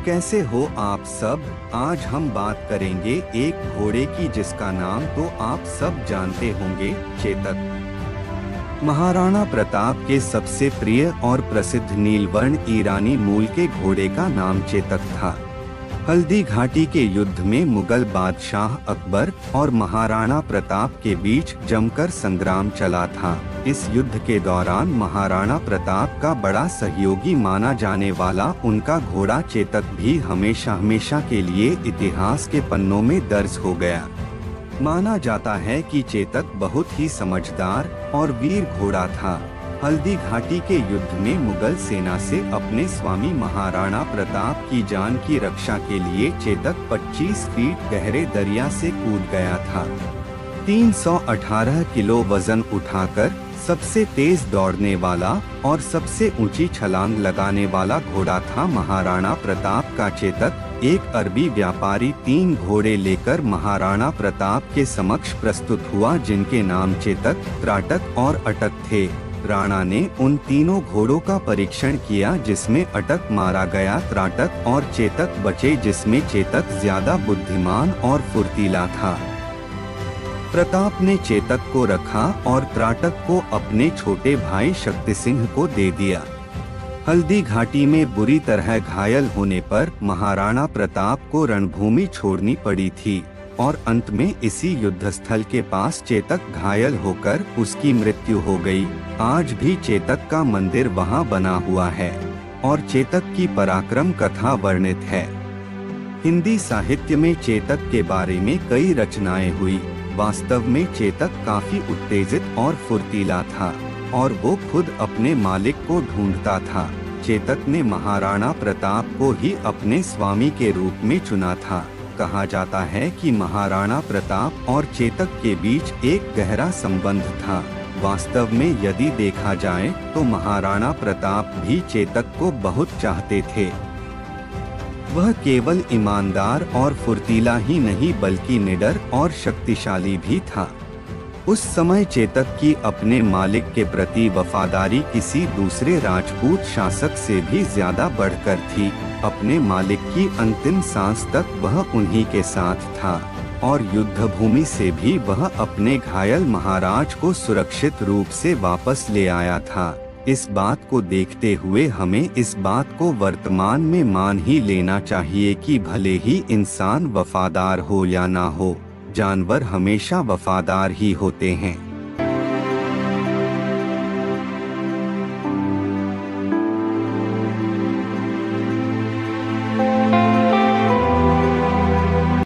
कैसे हो आप सब। आज हम बात करेंगे एक घोड़े की जिसका नाम तो आप सब जानते होंगे, चेतक। महाराणा प्रताप के सबसे प्रिय और प्रसिद्ध नीलवर्ण ईरानी मूल के घोड़े का नाम चेतक था। हल्दी घाटी के युद्ध में मुगल बादशाह अकबर और महाराणा प्रताप के बीच जमकर संग्राम चला था। इस युद्ध के दौरान महाराणा प्रताप का बड़ा सहयोगी माना जाने वाला उनका घोड़ा चेतक भी हमेशा हमेशा के लिए इतिहास के पन्नों में दर्ज हो गया। माना जाता है कि चेतक बहुत ही समझदार और वीर घोड़ा था। हल्दी घाटी के युद्ध में मुगल सेना से अपने स्वामी महाराणा प्रताप की जान की रक्षा के लिए चेतक 25 फीट गहरे दरिया से कूद गया था। 318 किलो वजन उठाकर सबसे तेज दौड़ने वाला और सबसे ऊंची छलांग लगाने वाला घोड़ा था महाराणा प्रताप का चेतक। एक अरबी व्यापारी 3 घोड़े लेकर महाराणा प्रताप के समक्ष प्रस्तुत हुआ, जिनके नाम चेतक, त्राटक और अटक थे। राणा ने उन तीनों घोड़ों का परीक्षण किया, जिसमें अटक मारा गया, त्राटक और चेतक बचे, जिसमें चेतक ज्यादा बुद्धिमान और फुर्तीला था। प्रताप ने चेतक को रखा और त्राटक को अपने छोटे भाई शक्ति सिंह को दे दिया। हल्दी घाटी में बुरी तरह घायल होने पर महाराणा प्रताप को रणभूमि छोड़नी पड़ी थी और अंत में इसी युद्धस्थल के पास चेतक घायल होकर उसकी मृत्यु हो गई। आज भी चेतक का मंदिर वहां बना हुआ है और चेतक की पराक्रम कथा वर्णित है। हिंदी साहित्य में चेतक के बारे में कई रचनाएं हुई। वास्तव में चेतक काफी उत्तेजित और फुर्तीला था और वो खुद अपने मालिक को ढूंढता था। चेतक ने महाराणा प्रताप को ही अपने स्वामी के रूप में चुना था। कहा जाता है कि महाराणा प्रताप और चेतक के बीच एक गहरा संबंध था। वास्तव में यदि देखा जाए तो महाराणा प्रताप भी चेतक को बहुत चाहते थे। वह केवल ईमानदार और फुर्तीला ही नहीं बल्कि निडर और शक्तिशाली भी था। उस समय चेतक की अपने मालिक के प्रति वफादारी किसी दूसरे राजपूत शासक से भी ज्यादा बढ़कर थी। अपने मालिक की अंतिम सांस तक वह उन्हीं के साथ था और युद्ध भूमि से भी वह अपने घायल महाराज को सुरक्षित रूप से वापस ले आया था। इस बात को देखते हुए हमें इस बात को वर्तमान में मान ही लेना चाहिए कि भले ही इंसान वफादार हो या ना हो, जानवर हमेशा वफादार ही होते हैं।